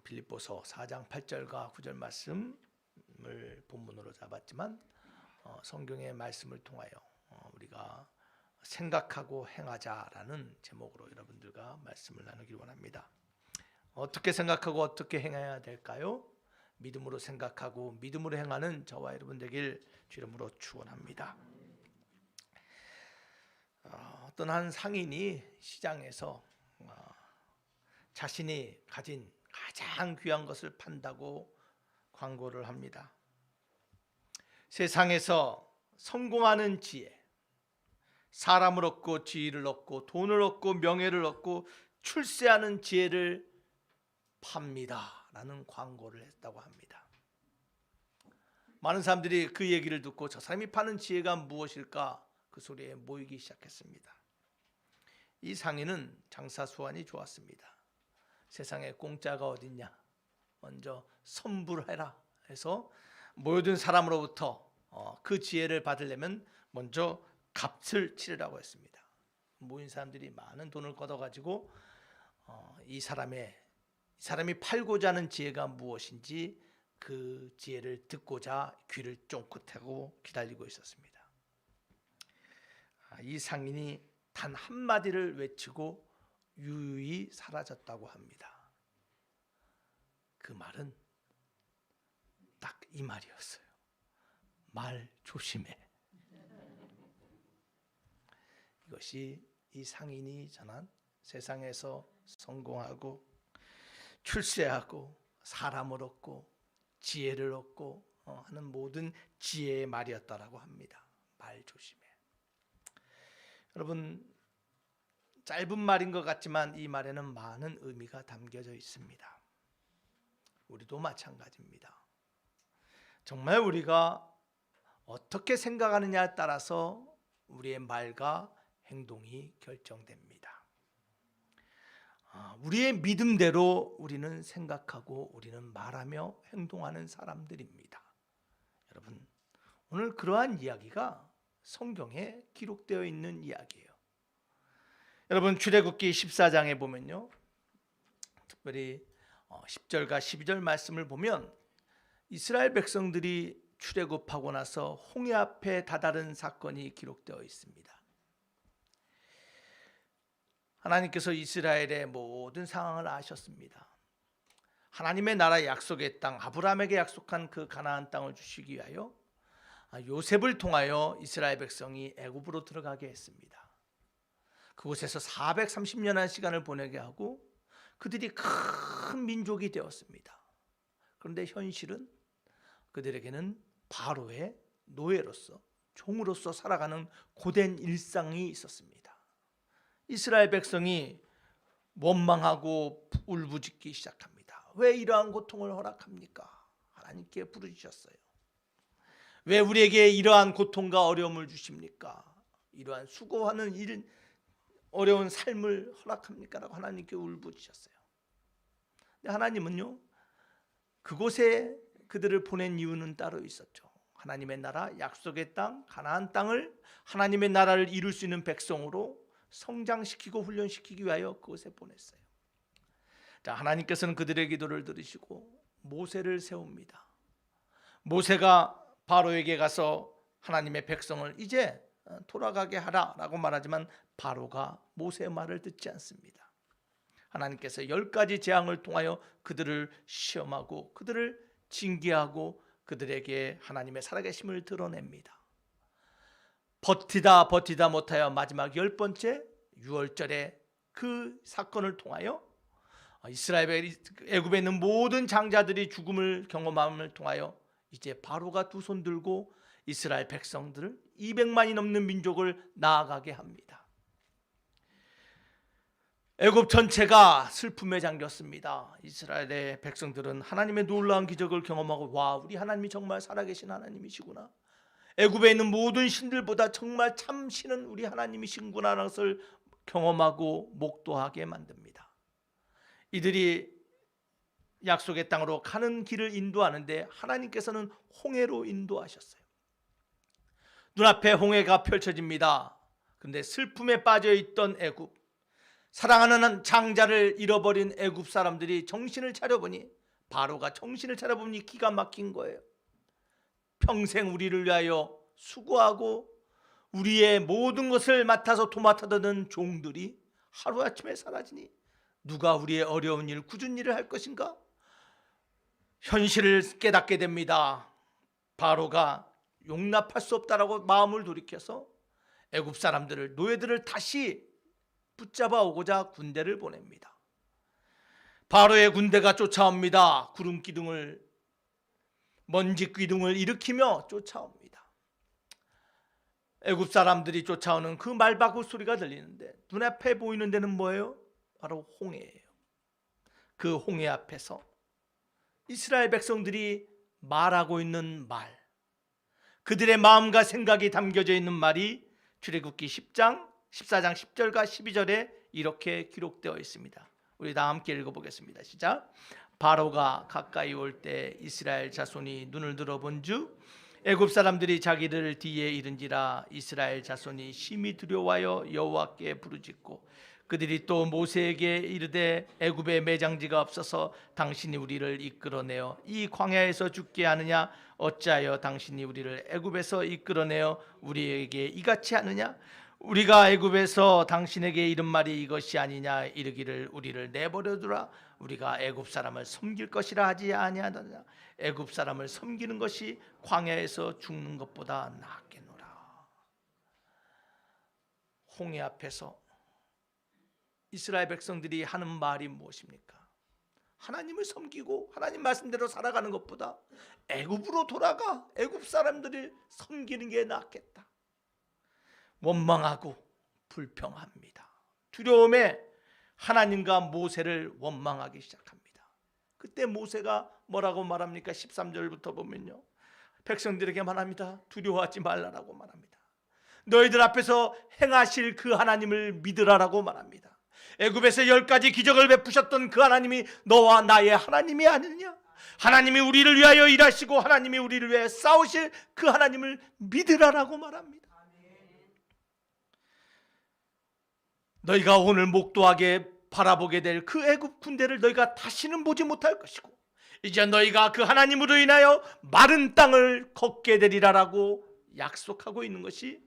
빌립보서 4장 8절과 9절 말씀을 본문으로 잡았지만 성경의 말씀을 통하여 우리가 생각하고 행하자라는 제목으로 여러분들과 말씀을 나누길 원합니다. 어떻게 생각하고 어떻게 행해야 될까요? 믿음으로 생각하고 믿음으로 행하는 저와 여러분 되길 주 이름으로 축원합니다. 어떤 한 상인이 시장에서 자신이 가진 가장 귀한 것을 판다고 광고를 합니다. 세상에서 성공하는 지혜, 사람을 얻고 지위를 얻고 돈을 얻고 명예를 얻고 출세하는 지혜를 팝니다 라는 광고를 했다고 합니다. 많은 사람들이 그 얘기를 듣고 저 사람이 파는 지혜가 무엇일까 그 소리에 모이기 시작했습니다. 이 상인은 장사 수완이 좋았습니다. 세상에 공짜가 어딨냐, 먼저 선불해라 해서 모여든 사람으로부터 그 지혜를 받으려면 먼저 값을 치르라고 했습니다. 모인 사람들이 많은 돈을 걷어가지고 이 사람이 팔고자 하는 지혜가 무엇인지 그 지혜를 듣고자 귀를 쫑긋하고 기다리고 있었습니다. 이 상인이 단 한마디를 외치고 유유히 사라졌다고 합니다. 그 말은 딱 이 말이었어요. 말 조심해. 이것이 이 상인이 전한 세상에서 성공하고 출세하고 사람을 얻고 지혜를 얻고 하는 모든 지혜의 말이었다라고 합니다. 말 조심해. 여러분, 짧은 말인 것 같지만 이 말에는 많은 의미가 담겨져 있습니다. 우리도 마찬가지입니다. 정말 우리가 어떻게 생각하느냐에 따라서 우리의 말과 행동이 결정됩니다. 우리의 믿음대로 우리는 생각하고 우리는 말하며 행동하는 사람들입니다. 여러분, 오늘 그러한 이야기가 성경에 기록되어 있는 이야기예요. 여러분, 출애굽기 14장에 보면요, 특별히 10절과 12절 말씀을 보면 이스라엘 백성들이 출애굽하고 나서 홍해 앞에 다다른 사건이 기록되어 있습니다. 하나님께서 이스라엘의 모든 상황을 아셨습니다. 하나님의 나라 약속의 땅, 아브라함에게 약속한 그 가나안 땅을 주시기 위하여 요셉을 통하여 이스라엘 백성이 애굽으로 들어가게 했습니다. 그곳에서 430년의 시간을 보내게 하고 그들이 큰 민족이 되었습니다. 그런데 현실은 그들에게는 바로의 노예로서, 종으로서 살아가는 고된 일상이 있었습니다. 이스라엘 백성이 원망하고 울부짖기 시작합니다. 왜 이러한 고통을 허락합니까? 하나님께 부르짖었어요. 왜 우리에게 이러한 고통과 어려움을 주십니까? 이러한 수고하는 일, 어려운 삶을 허락합니까? 라고 하나님께 울부짖었어요. 근데 하나님은요, 그곳에 그들을 보낸 이유는 따로 있었죠. 하나님의 나라, 약속의 땅, 가나안 땅을 하나님의 나라를 이룰 수 있는 백성으로 성장시키고 훈련시키기 위하여 그곳에 보냈어요. 자, 하나님께서는 그들의 기도를 들으시고 모세를 세웁니다. 모세가 바로에게 가서 하나님의 백성을 이제 돌아가게 하라라고 말하지만 바로가 모세의 말을 듣지 않습니다. 하나님께서 10가지 재앙을 통하여 그들을 시험하고 그들을 징계하고 그들에게 하나님의 살아계심을 드러냅니다. 버티다 못하여 마지막 10번째 6월절에 그 사건을 통하여 이스라엘 애굽에 있는 모든 장자들이 죽음을 경험함을 통하여 이제 바로가 두 손 들고 이스라엘 백성들을 200만이 넘는 민족을 나아가게 합니다. 애굽 전체가 슬픔에 잠겼습니다. 이스라엘의 백성들은 하나님의 놀라운 기적을 경험하고 와, 우리 하나님이 정말 살아계신 하나님이시구나. 애굽에 있는 모든 신들보다 정말 참 신은 우리 하나님이시구나라는 것을 경험하고 목도하게 만듭니다. 이들이 약속의 땅으로 가는 길을 인도하는데 하나님께서는 홍해로 인도하셨어요. 눈앞에 홍해가 펼쳐집니다. 그런데 슬픔에 빠져있던 애굽, 사랑하는 장자를 잃어버린 애굽 사람들이 정신을 차려보니, 바로가 정신을 차려보니 기가 막힌 거예요. 평생 우리를 위하여 수고하고 우리의 모든 것을 맡아서 도맡아드는 종들이 하루아침에 사라지니 누가 우리의 어려운 일, 굳은 일을 할 것인가? 현실을 깨닫게 됩니다. 바로가 용납할 수 없다라고 마음을 돌이켜서 애굽 사람들을, 노예들을 다시 붙잡아 오고자 군대를 보냅니다. 바로의 군대가 쫓아옵니다. 구름 기둥을, 먼지 기둥을 일으키며 쫓아옵니다. 애굽 사람들이 쫓아오는 그 말바구 소리가 들리는데 눈앞에 보이는 데는 뭐예요? 바로 홍해예요. 그 홍해 앞에서 이스라엘 백성들이 말하고 있는 말, 그들의 마음과 생각이 담겨져 있는 말이 출애굽기 10장 14장 10절과 12절에 이렇게 기록되어 있습니다. 우리 다 함께 읽어보겠습니다. 시작. 바로가 가까이 올 때 이스라엘 자손이 눈을 들어본즉 애굽 사람들이 자기들 뒤에 이른지라. 이스라엘 자손이 심히 두려워하여 여호와께 부르짖고 그들이 또 모세에게 이르되 애굽에 매장지가 없어서 당신이 우리를 이끌어내어 이 광야에서 죽게 하느냐? 어찌하여 당신이 우리를 애굽에서 이끌어내어 우리에게 이같이 하느냐? 우리가 애굽에서 당신에게 이른 말이 이것이 아니냐? 이르기를 우리를 내버려두라. 우리가 애굽 사람을 섬길 것이라 하지 아니하느냐? 애굽 사람을 섬기는 것이 광야에서 죽는 것보다 낫겠노라. 홍해 앞에서 이스라엘 백성들이 하는 말이 무엇입니까? 하나님을 섬기고 하나님 말씀대로 살아가는 것보다 애굽으로 돌아가 애굽 사람들을 섬기는 게 낫겠다. 원망하고 불평합니다. 두려움에 하나님과 모세를 원망하기 시작합니다. 그때 모세가 뭐라고 말합니까? 13절부터 보면요, 백성들에게 말합니다. 두려워하지 말라라고 말합니다. 너희들 앞에서 행하실 그 하나님을 믿으라라고 말합니다. 애굽에서 10가지 기적을 베푸셨던 그 하나님이 너와 나의 하나님이 아니냐? 하나님이 우리를 위하여 일하시고 하나님이 우리를 위해 싸우실 그 하나님을 믿으라라고 말합니다. 너희가 오늘 목도하게 바라보게 될 그 애굽 군대를 너희가 다시는 보지 못할 것이고 이제 너희가 그 하나님으로 인하여 마른 땅을 걷게 되리라라고 약속하고 있는 것이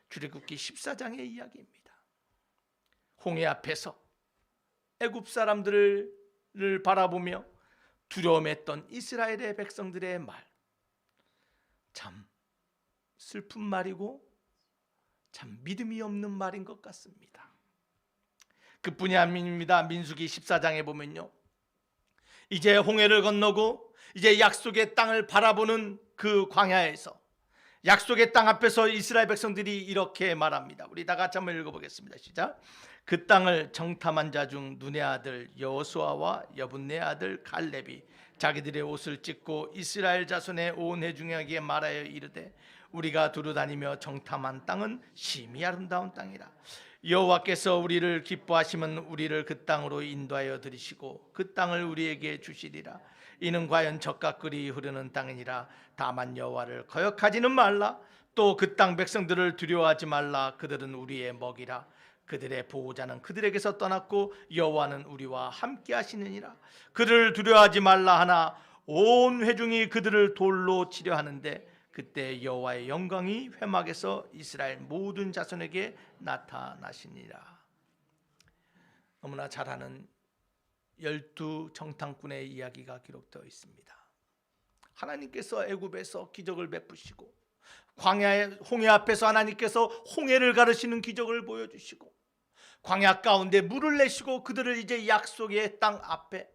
출애굽기 14장의 이야기입니다. 홍해 앞에서 애굽 사람들을 바라보며 두려움했던 이스라엘의 백성들의 말, 참 슬픈 말이고 참 믿음이 없는 말인 것 같습니다. 그뿐이 아닙니다. 민수기 14장에 보면요, 이제 홍해를 건너고 이제 약속의 땅을 바라보는 그 광야에서 약속의 땅 앞에서 이스라엘 백성들이 이렇게 말합니다. 우리 다 같이 한번 읽어보겠습니다. 시작. 그 땅을 정탐한 자 중 눈의 아들 여호수아와 여분네 아들 갈렙이 자기들의 옷을 찢고 이스라엘 자손의 온 회중에게 말하여 이르되 우리가 두루다니며 정탐한 땅은 심히 아름다운 땅이라. 여호와께서 우리를 기뻐하시면 우리를 그 땅으로 인도하여 들이시고 그 땅을 우리에게 주시리라. 이는 과연 젖과 꿀이 흐르는 땅이니라. 다만 여호와를 거역하지는 말라. 또 그 땅 백성들을 두려워하지 말라. 그들은 우리의 먹이라. 그들의 보호자는 그들에게서 떠났고 여호와는 우리와 함께 하시느니라. 그들을 두려워하지 말라 하나 온 회중이 그들을 돌로 치려 하는데 그때 여호와의 영광이 회막에서 이스라엘 모든 자손에게 나타나시니라. 너무나 잘 아는 12 정탐꾼의 이야기가 기록되어 있습니다. 하나님께서 애굽에서 기적을 베푸시고 광야의 홍해 앞에서 하나님께서 홍해를 가르시는 기적을 보여주시고 광야 가운데 물을 내시고 그들을 이제 약속의 땅 앞에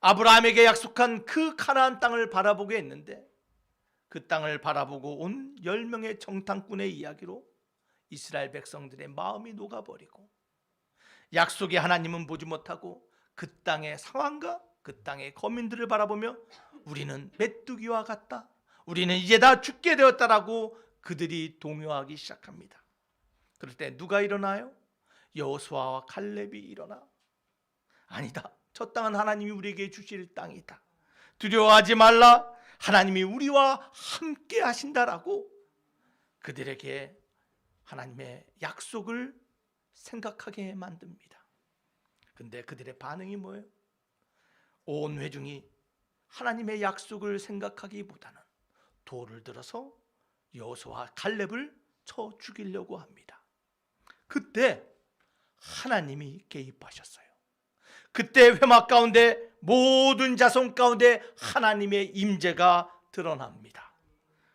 아브라함에게 약속한 그 가나안 땅을 바라보게 했는데 그 땅을 바라보고 온 10명의 정탐꾼의 이야기로 이스라엘 백성들의 마음이 녹아버리고 약속의 하나님은 보지 못하고 그 땅의 상황과 그 땅의 거민들을 바라보며 우리는 메뚜기와 같다, 우리는 이제 다 죽게 되었다라고 그들이 동요하기 시작합니다. 그럴 때 누가 일어나요? 여호수아와 갈렙이 일어나 아니다, 저 땅은 하나님이 우리에게 주실 땅이다, 두려워하지 말라, 하나님이 우리와 함께 하신다라고 그들에게 하나님의 약속을 생각하게 만듭니다. 근데 그들의 반응이 뭐예요? 온 회중이 하나님의 약속을 생각하기보다는 돌을 들어서 여호수아와 갈렙을 쳐 죽이려고 합니다. 그때 하나님이 개입하셨어요. 그때 회막 가운데 모든 자손 가운데 하나님의 임재가 드러납니다.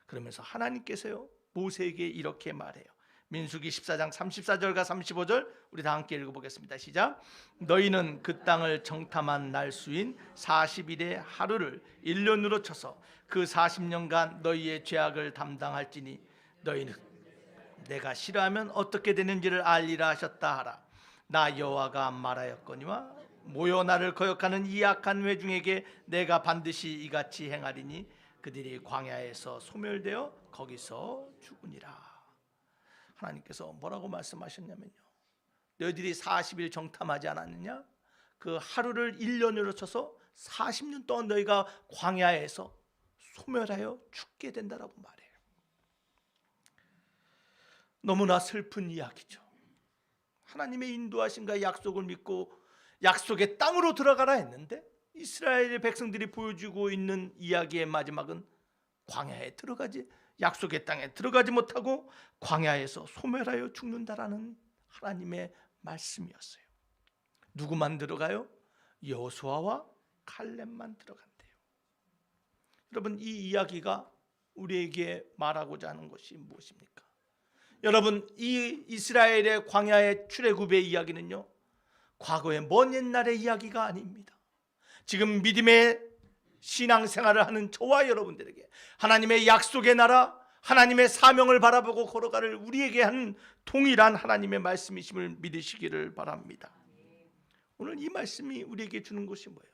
그러면서 하나님께서요 모세에게 이렇게 말해요. 민수기 14장 34절과 35절 우리 다 함께 읽어보겠습니다. 시작. 너희는 그 땅을 정탐한 날 수인 40일의 하루를 1년으로 쳐서 그 40년간 너희의 죄악을 담당할지니 너희는 내가 싫어하면 어떻게 되는지를 알리라 하셨다 하라. 나 여호와가 말하였거니와 모여 나를 거역하는 이 악한 회중에게 내가 반드시 이같이 행하리니 그들이 광야에서 소멸되어 거기서 죽으니라. 하나님께서 뭐라고 말씀하셨냐면요, 너희들이 40일 정탐하지 않았느냐? 그 하루를 1년으로 쳐서 40년 동안 너희가 광야에서 소멸하여 죽게 된다라고 말해요. 너무나 슬픈 이야기죠. 하나님의 인도하심과 약속을 믿고 약속의 땅으로 들어가라 했는데 이스라엘의 백성들이 보여주고 있는 이야기의 마지막은 광야에 들어가지, 약속의 땅에 들어가지 못하고 광야에서 소멸하여 죽는다라는 하나님의 말씀이었어요. 누구만 들어가요? 여호수아와 갈렙만 들어간대요. 여러분, 이 이야기가 우리에게 말하고자 하는 것이 무엇입니까? 여러분, 이 이스라엘의 광야의 출애굽의 이야기는요, 과거의 먼 옛날의 이야기가 아닙니다. 지금 믿음의 신앙생활을 하는 저와 여러분들에게 하나님의 약속의 나라, 하나님의 사명을 바라보고 걸어가를 우리에게 한 동일한 하나님의 말씀이심을 믿으시기를 바랍니다. 오늘 이 말씀이 우리에게 주는 것이 뭐예요?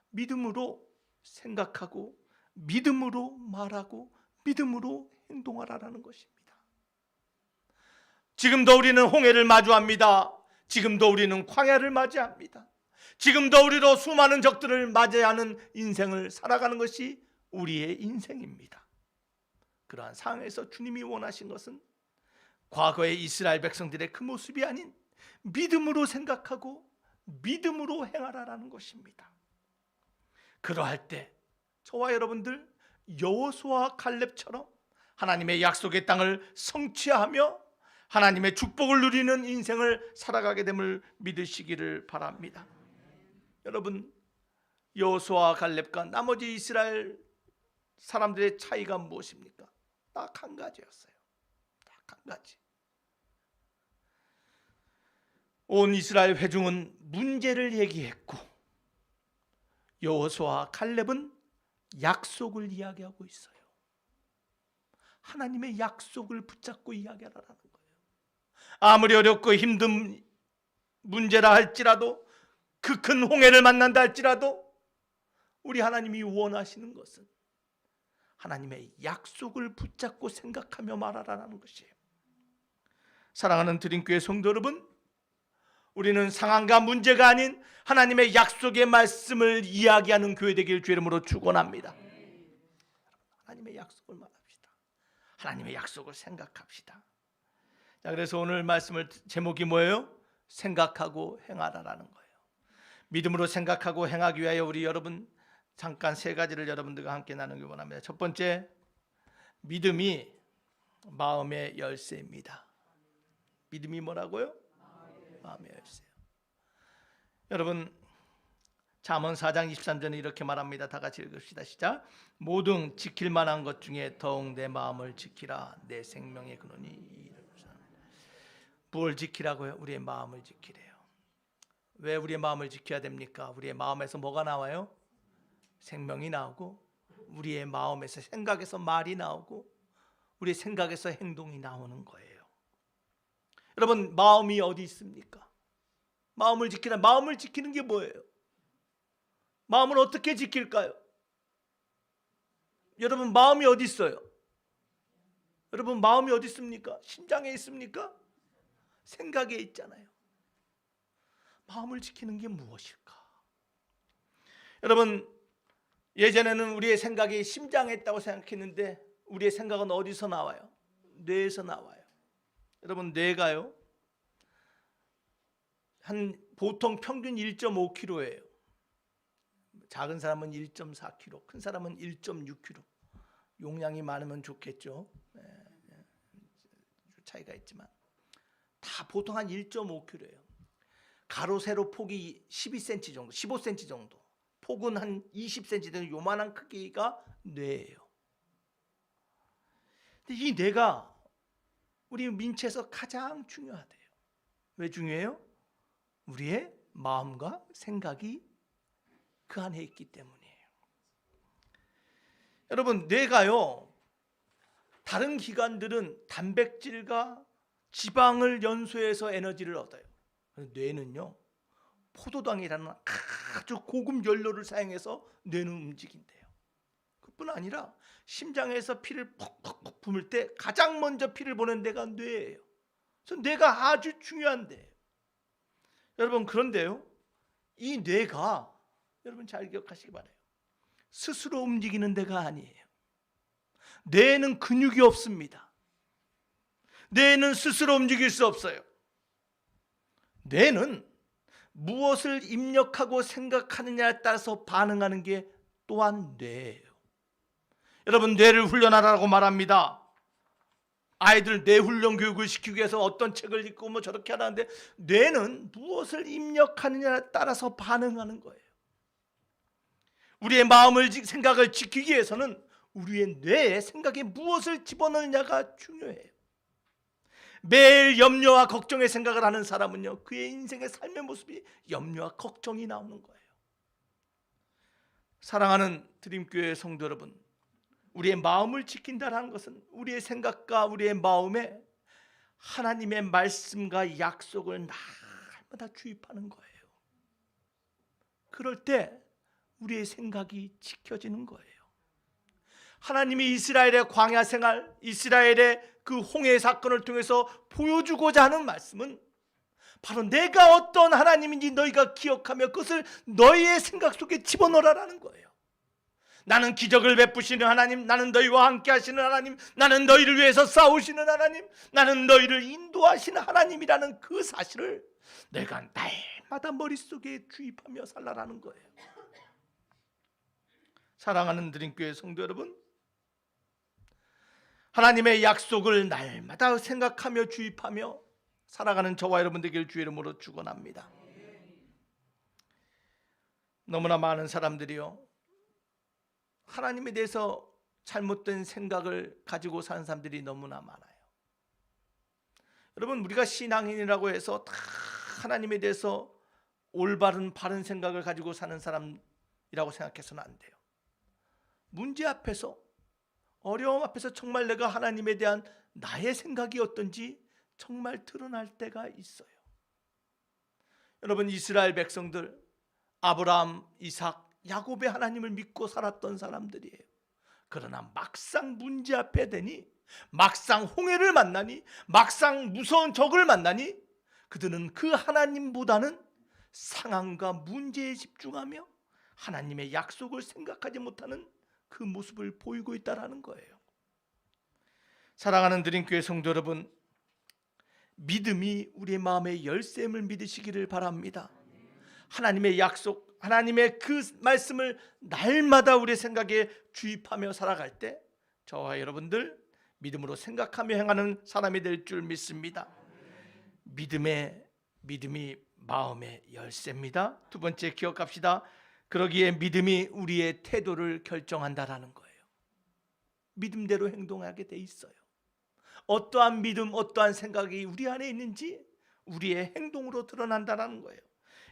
믿음으로 생각하고 믿음으로 말하고 믿음으로 행동하라는 것입니다. 지금도 우리는 홍해를 마주합니다. 지금도 우리는 광야를 맞이합니다. 지금도 우리도 수많은 적들을 맞이하는 인생을 살아가는 것이 우리의 인생입니다. 그러한 상황에서 주님이 원하신 것은 과거의 이스라엘 백성들의 그 모습이 아닌 믿음으로 생각하고 믿음으로 행하라라는 것입니다. 그러할 때 저와 여러분들 여호수아와 갈렙처럼 하나님의 약속의 땅을 성취하며 하나님의 축복을 누리는 인생을 살아가게 됨을 믿으시기를 바랍니다. 여러분, 여호수아와 갈렙과 나머지 이스라엘 사람들의 차이가 무엇입니까? 딱 한 가지였어요. 딱 한 가지. 온 이스라엘 회중은 문제를 얘기했고 여호수아와 갈렙은 약속을 이야기하고 있어요. 하나님의 약속을 붙잡고 이야기하라는 거예요. 아무리 어렵고 힘든 문제라 할지라도, 그 큰 홍해를 만난다 할지라도 우리 하나님이 원하시는 것은 하나님의 약속을 붙잡고 생각하며 말하라는 것이에요. 사랑하는 드림교회 성도 여러분, 우리는 상황과 문제가 아닌 하나님의 약속의 말씀을 이야기하는 교회 되길 주의 이름으로 축원합니다. 하나님의 약속을 말합시다. 하나님의 약속을 생각합시다. 자, 그래서 오늘 말씀을 제목이 뭐예요? 생각하고 행하라라는 거예요. 믿음으로 생각하고 행하기 위하여 우리 여러분 잠깐 세 가지를 여러분들과 함께 나누기 원합니다. 첫 번째, 믿음이 마음의 열쇠입니다. 믿음이 뭐라고요? 마음의 열쇠요. 여러분, 잠언 4장 23절에 이렇게 말합니다. 다 같이 읽읍시다. 시작. 모든 지킬 만한 것 중에 더욱 내 마음을 지키라. 내 생명의 근원이. 뭘 지키라고요? 우리의 마음을 지키래요. 왜 우리의 마음을 지켜야 됩니까? 우리의 마음에서 뭐가 나와요? 생명이 나오고, 우리의 마음에서 생각에서 말이 나오고, 우리의 생각에서 행동이 나오는 거예요. 여러분, 마음이 어디 있습니까? 마음을 지키라. 마음을 지키는 게 뭐예요? 마음을 어떻게 지킬까요? 여러분, 마음이 어디 있어요? 여러분, 마음이 어디 있습니까? 심장에 있습니까? 생각에 있잖아요. 마음을 지키는 게 무엇일까? 여러분, 예전에는 우리의 생각이 심장에 있다고 생각했는데 우리의 생각은 어디서 나와요? 뇌에서 나와요. 여러분, 뇌가요, 한 보통 평균 1.5kg예요. 작은 사람은 1.4kg, 큰 사람은 1.6kg. 용량이 많으면 좋겠죠. 차이가 있지만 다 보통 한 1.5kg예요. 가로 세로 폭이 12cm 정도, 15cm 정도. 폭은 한 20cm 되는 요만한 크기가 뇌예요. 근데 이 뇌가 우리 민체에서 가장 중요하대요. 왜 중요해요? 우리의 마음과 생각이 그 안에 있기 때문이에요. 여러분, 뇌가요, 다른 기관들은 단백질과 지방을 연소해서 에너지를 얻어요. 뇌는요, 포도당이라는 아주 고급 연료를 사용해서 뇌는 움직인대요. 그뿐 아니라 심장에서 피를 퍽퍽퍽 뿜을 때 가장 먼저 피를 보낸 데가 뇌예요. 그래서 뇌가 아주 중요한데, 여러분, 그런데요, 이 뇌가 여러분 잘 기억하시기 바라요. 스스로 움직이는 데가 아니에요. 뇌에는 근육이 없습니다. 뇌는 스스로 움직일 수 없어요. 뇌는 무엇을 입력하고 생각하느냐에 따라서 반응하는 게 또한 뇌예요. 여러분, 뇌를 훈련하라고 말합니다. 아이들 뇌 훈련 교육을 시키기 위해서 어떤 책을 읽고 뭐 저렇게 하라는데, 뇌는 무엇을 입력하느냐에 따라서 반응하는 거예요. 우리의 마음을, 생각을 지키기 위해서는 우리의 뇌에 생각에 무엇을 집어넣느냐가 중요해요. 매일 염려와 걱정의 생각을 하는 사람은요, 그의 인생의 삶의 모습이 염려와 걱정이 나오는 거예요. 사랑하는 드림교회 성도 여러분, 우리의 마음을 지킨다는 것은 우리의 생각과 우리의 마음에 하나님의 말씀과 약속을 날마다 주입하는 거예요. 그럴 때 우리의 생각이 지켜지는 거예요. 하나님이 이스라엘의 광야 생활, 이스라엘의 그 홍해 사건을 통해서 보여주고자 하는 말씀은 바로 내가 어떤 하나님인지 너희가 기억하며 그것을 너희의 생각 속에 집어넣으라는 거예요. 나는 기적을 베푸시는 하나님, 나는 너희와 함께 하시는 하나님, 나는 너희를 위해서 싸우시는 하나님, 나는 너희를 인도하시는 하나님이라는 그 사실을 내가 날마다 머릿속에 주입하며 살라라는 거예요. 사랑하는 드림교회 성도 여러분, 하나님의 약속을 날마다 생각하며 주입하며 살아가는 저와 여러분 되길 주의 이름으로 축원합니다. 너무나 많은 사람들이요, 하나님에 대해서 잘못된 생각을 가지고 사는 사람들이 너무나 많아요. 여러분, 우리가 신앙인이라고 해서 다 하나님에 대해서 올바른 바른 생각을 가지고 사는 사람이라고 생각해서는 안 돼요. 문제 앞에서, 어려움 앞에서 정말 내가 하나님에 대한 나의 생각이 어떤지 정말 드러날 때가 있어요. 여러분, 이스라엘 백성들 아브라함, 이삭, 야곱의 하나님을 믿고 살았던 사람들이에요. 그러나 막상 문제 앞에 되니, 막상 홍해를 만나니, 막상 무서운 적을 만나니 그들은 그 하나님보다는 상황과 문제에 집중하며 하나님의 약속을 생각하지 못하는 그 모습을 보이고 있다는 거예요. 사랑하는 드림교회 성도 여러분, 믿음이 우리의 마음의 열쇠임을 믿으시기를 바랍니다. 하나님의 약속, 하나님의 그 말씀을 날마다 우리의 생각에 주입하며 살아갈 때 저와 여러분들 믿음으로 생각하며 행하는 사람이 될 줄 믿습니다. 믿음이 마음의 열쇠입니다. 두 번째 기억합시다. 그러기에 믿음이 우리의 태도를 결정한다라는 거예요. 믿음대로 행동하게 돼 있어요. 어떠한 믿음, 어떠한 생각이 우리 안에 있는지 우리의 행동으로 드러난다는 거예요.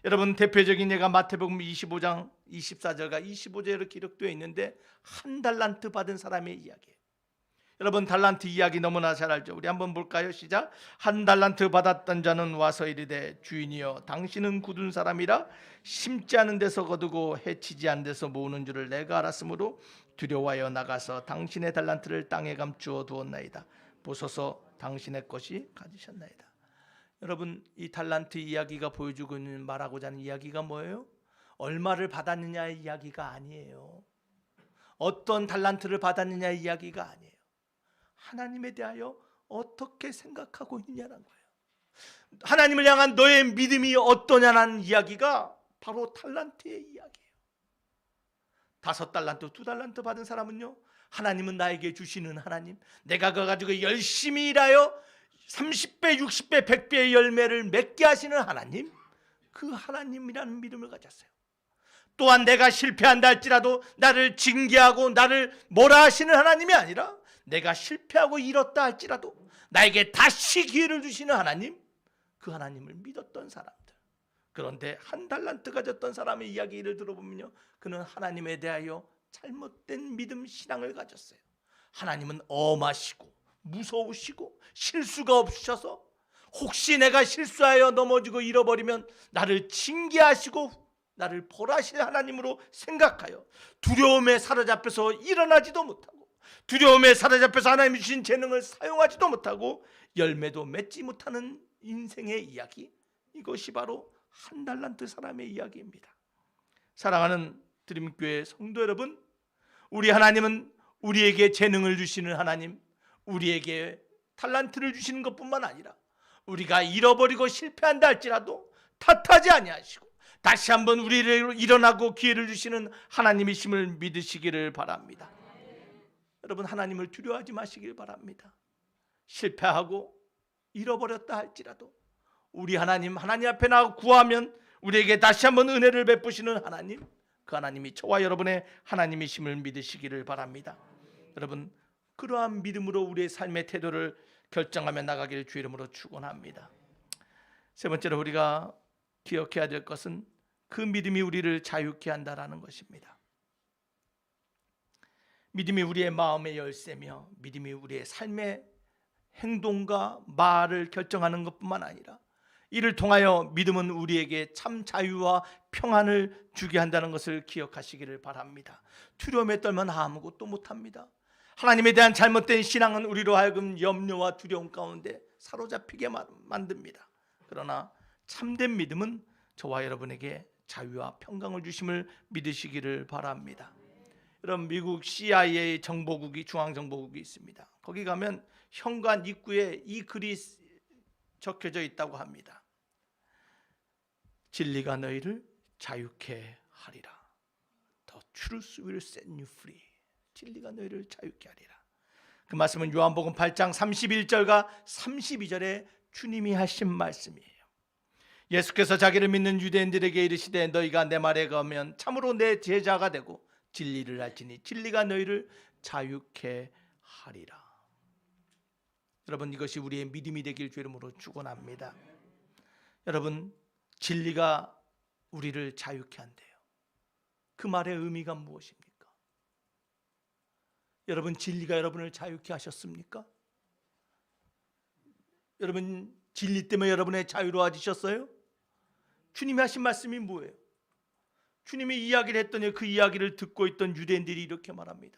여러분, 대표적인 예가 마태복음 25장 24절과 25절에 기록되어 있는데, 한 달란트 받은 사람의 이야기예요. 여러분, 달란트 이야기 너무나 잘 알죠. 우리 한번 볼까요? 시작. 한 달란트 받았던 자는 와서 이르되, 주인이여, 당신은 굳은 사람이라 심지 않은 데서 거두고 해치지 않은 데서 모으는 줄을 내가 알았으므로 두려워하여 나가서 당신의 달란트를 땅에 감추어 두었나이다. 보소서, 당신의 것이 가지셨나이다. 여러분, 이 달란트 이야기가 보여주고 있는, 말하고자 하는 이야기가 뭐예요? 얼마를 받았느냐의 이야기가 아니에요. 어떤 달란트를 받았느냐의 이야기가 아니에요. 하나님에 대하여 어떻게 생각하고 있느냐는 거예요. 하나님을 향한 너의 믿음이 어떠냐는 이야기가 바로 달란트의 이야기예요. 5달란트, 2달란트 받은 사람은요, 하나님은 나에게 주시는 하나님, 내가 그거 가지고 열심히 일하여 30배, 60배, 100배의 열매를 맺게 하시는 하나님, 그 하나님이라는 믿음을 가졌어요. 또한 내가 실패한다 할지라도 나를 징계하고 나를 뭐라 하시는 하나님이 아니라, 내가 실패하고 잃었다 할지라도 나에게 다시 기회를 주시는 하나님, 그 하나님을 믿었던 사람들. 그런데 1달란트 가졌던 사람의 이야기를 들어보면요, 그는 하나님에 대하여 잘못된 믿음 신앙을 가졌어요. 하나님은 엄하시고 무서우시고 실수가 없으셔서 혹시 내가 실수하여 넘어지고 잃어버리면 나를 징계하시고 나를 벌하실 하나님으로 생각하여 두려움에 사로잡혀서 일어나지도 못하고, 두려움에 사로잡혀서 하나님이 주신 재능을 사용하지도 못하고 열매도 맺지 못하는 인생의 이야기, 이것이 바로 1달란트 사람의 이야기입니다. 사랑하는 드림교회 성도 여러분, 우리 하나님은 우리에게 재능을 주시는 하나님, 우리에게 달란트를 주시는 것뿐만 아니라 우리가 잃어버리고 실패한다 할지라도 탓하지 아니하시고 다시 한번 우리를 일어나고 기회를 주시는 하나님이심을 믿으시기를 바랍니다. 여러분, 하나님을 두려워하지 마시길 바랍니다. 실패하고 잃어버렸다 할지라도 우리 하나님 앞에 나가 구하면 우리에게 다시 한번 은혜를 베푸시는 하나님, 그 하나님이 저와 여러분의 하나님이심을 믿으시기를 바랍니다. 여러분, 그러한 믿음으로 우리의 삶의 태도를 결정하며 나가기를 주의 이름으로 축원합니다. 세 번째로 우리가 기억해야 될 것은 그 믿음이 우리를 자유케 한다라는 것입니다. 믿음이 우리의 마음의 열쇠며 믿음이 우리의 삶의 행동과 말을 결정하는 것뿐만 아니라 이를 통하여 믿음은 우리에게 참 자유와 평안을 주게 한다는 것을 기억하시기를 바랍니다. 두려움에 떨면 아무것도 못합니다. 하나님에 대한 잘못된 신앙은 우리로 하여금 염려와 두려움 가운데 사로잡히게 만듭니다. 그러나 참된 믿음은 저와 여러분에게 자유와 평강을 주심을 믿으시기를 바랍니다. 여러분, 미국 CIA 정보국이, 중앙정보국이 있습니다. 거기 가면 현관 입구에 이 글이 적혀져 있다고 합니다. 진리가 너희를 자유케 하리라. The truth will set you free. 진리가 너희를 자유케 하리라. 그 말씀은 요한복음 8장 31절과 32절에 주님이 하신 말씀이에요. 예수께서 자기를 믿는 유대인들에게 이르시되 너희가 내 말에 거하면 참으로 내 제자가 되고 진리를 알지니 진리가 너희를 자유케 하리라. 여러분, 이것이 우리의 믿음이 되길 주의 이름으로 축원합니다. 여러분, 진리가 우리를 자유케 한대요. 그 말의 의미가 무엇입니까? 여러분, 진리가 여러분을 자유케 하셨습니까? 여러분, 진리 때문에 여러분의 자유로워지셨어요? 주님이 하신 말씀이 뭐예요? 주님이 이야기를 했더니 그 이야기를 듣고 있던 유대인들이 이렇게 말합니다.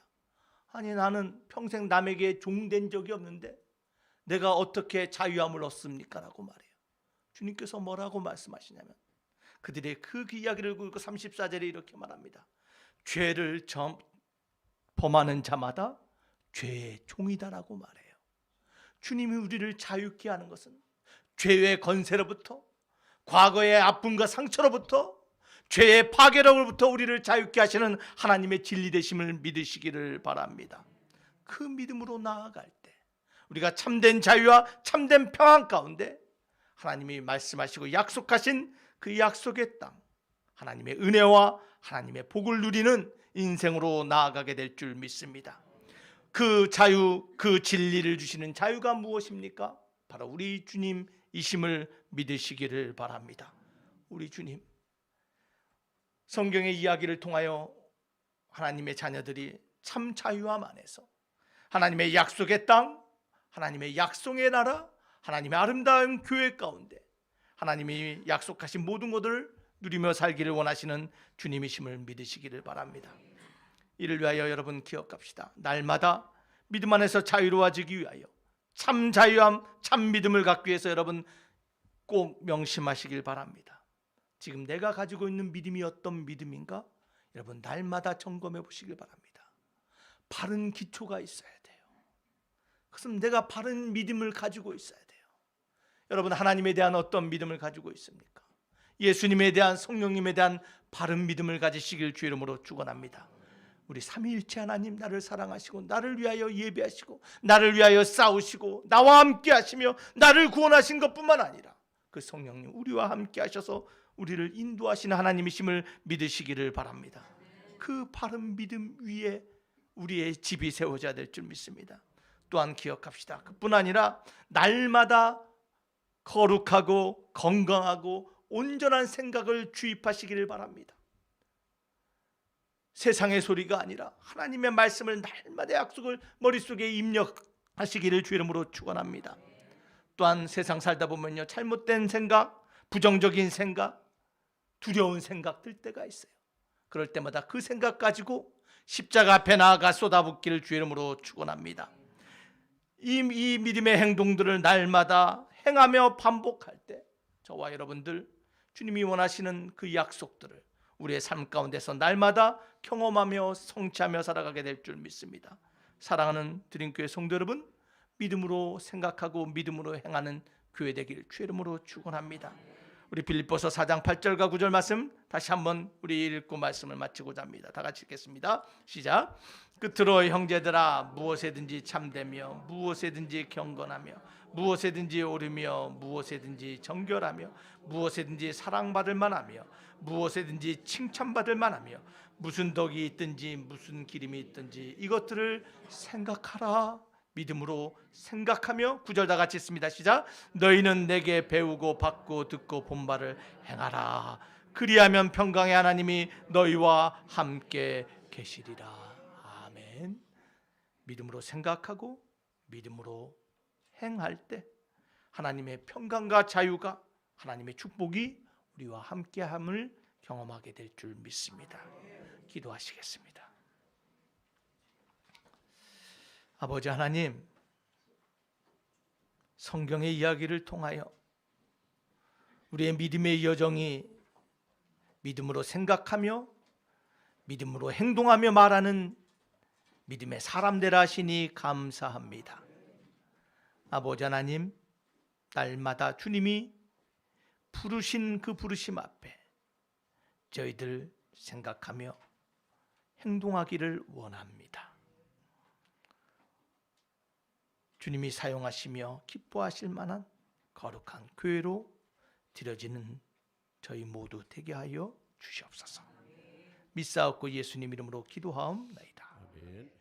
아니, 나는 평생 남에게 종된 적이 없는데 내가 어떻게 자유함을 얻습니까? 라고 말해요. 주님께서 뭐라고 말씀하시냐면 그들의 그 이야기를 읽고 34절에 이렇게 말합니다. 죄를 범하는 자마다 죄의 종이다라고 말해요. 주님이 우리를 자유케 하는 것은 죄의 건세로부터, 과거의 아픔과 상처로부터, 죄의 파괴로부터 우리를 자유케 하시는 하나님의 진리 되심을 믿으시기를 바랍니다. 그 믿음으로 나아갈 때 우리가 참된 자유와 참된 평안 가운데 하나님이 말씀하시고 약속하신 그 약속의 땅, 하나님의 은혜와 하나님의 복을 누리는 인생으로 나아가게 될 줄 믿습니다. 그 자유, 그 진리를 주시는 자유가 무엇입니까? 바로 우리 주님이심을 믿으시기를 바랍니다. 우리 주님, 성경의 이야기를 통하여 하나님의 자녀들이 참 자유함 안에서 하나님의 약속의 땅, 하나님의 약속의 나라, 하나님의 아름다운 교회 가운데 하나님이 약속하신 모든 것을 누리며 살기를 원하시는 주님이심을 믿으시기를 바랍니다. 이를 위하여 여러분 기억합시다. 날마다 믿음 안에서 자유로워지기 위하여 참 자유함, 참 믿음을 갖기 위해서 여러분 꼭 명심하시길 바랍니다. 지금 내가 가지고 있는 믿음이 어떤 믿음인가? 여러분 날마다 점검해 보시길 바랍니다. 바른 기초가 있어야 돼요. 그것은 내가 바른 믿음을 가지고 있어야 돼요. 여러분, 하나님에 대한 어떤 믿음을 가지고 있습니까? 예수님에 대한, 성령님에 대한 바른 믿음을 가지시길 주 이름으로 축원합니다. 우리 삼위일체 하나님, 나를 사랑하시고 나를 위하여 예배하시고 나를 위하여 싸우시고 나와 함께 하시며 나를 구원하신 것뿐만 아니라 그 성령님 우리와 함께 하셔서 우리를 인도하시는 하나님이심을 믿으시기를 바랍니다. 그 바른 믿음 위에 우리의 집이 세워져야 될 줄 믿습니다. 또한 기억합시다. 그뿐 아니라 날마다 거룩하고 건강하고 온전한 생각을 주입하시기를 바랍니다. 세상의 소리가 아니라 하나님의 말씀을 날마다 약속을 머릿속에 입력하시기를 주 이름으로 축원합니다. 또한 세상 살다 보면요, 잘못된 생각, 부정적인 생각, 두려운 생각 들 때가 있어요. 그럴 때마다 그 생각 가지고 십자가 앞에 나아가 쏟아붓기를 주 이름으로 축원합니다. 이 믿음의 행동들을 날마다 행하며 반복할 때 저와 여러분들 주님이 원하시는 그 약속들을 우리의 삶 가운데서 날마다 경험하며 성취하며 살아가게 될 줄 믿습니다. 사랑하는 드림교회 성도 여러분, 믿음으로 생각하고 믿음으로 행하는 교회 되길 주 이름으로 축원합니다. 우리 빌립보서 4장 8절과 9절 말씀 다시 한번 우리 읽고 말씀을 마치고자 합니다. 다 같이 읽겠습니다. 시작. 끝으로 형제들아, 무엇에든지 참되며 무엇에든지 경건하며 무엇에든지 옳으며 무엇에든지 정결하며 무엇에든지 사랑받을 만하며 무엇에든지 칭찬받을 만하며 무슨 덕이 있든지 무슨 기림이 있든지 이것들을 생각하라. 믿음으로 생각하며 9절 다 같이 있습니다. 시작. 너희는 내게 배우고 받고 듣고 본 바를 행하라. 그리하면 평강의 하나님이 너희와 함께 계시리라. 아멘. 믿음으로 생각하고 믿음으로 행할 때 하나님의 평강과 자유가, 하나님의 축복이 우리와 함께함을 경험하게 될 줄 믿습니다. 기도하시겠습니다. 아버지 하나님, 성경의 이야기를 통하여 우리의 믿음의 여정이 믿음으로 생각하며 믿음으로 행동하며 말하는 믿음의 사람 되라 하시니 감사합니다. 아버지 하나님, 날마다 주님이 부르신 그 부르심 앞에 저희들 생각하며 행동하기를 원합니다. 주님이 사용하시며 기뻐하실 만한 거룩한 교회로 드려지는 저희 모두 되게 하여 주시옵소서. 믿사옵고 예수님 이름으로 기도하옵나이다. 아멘.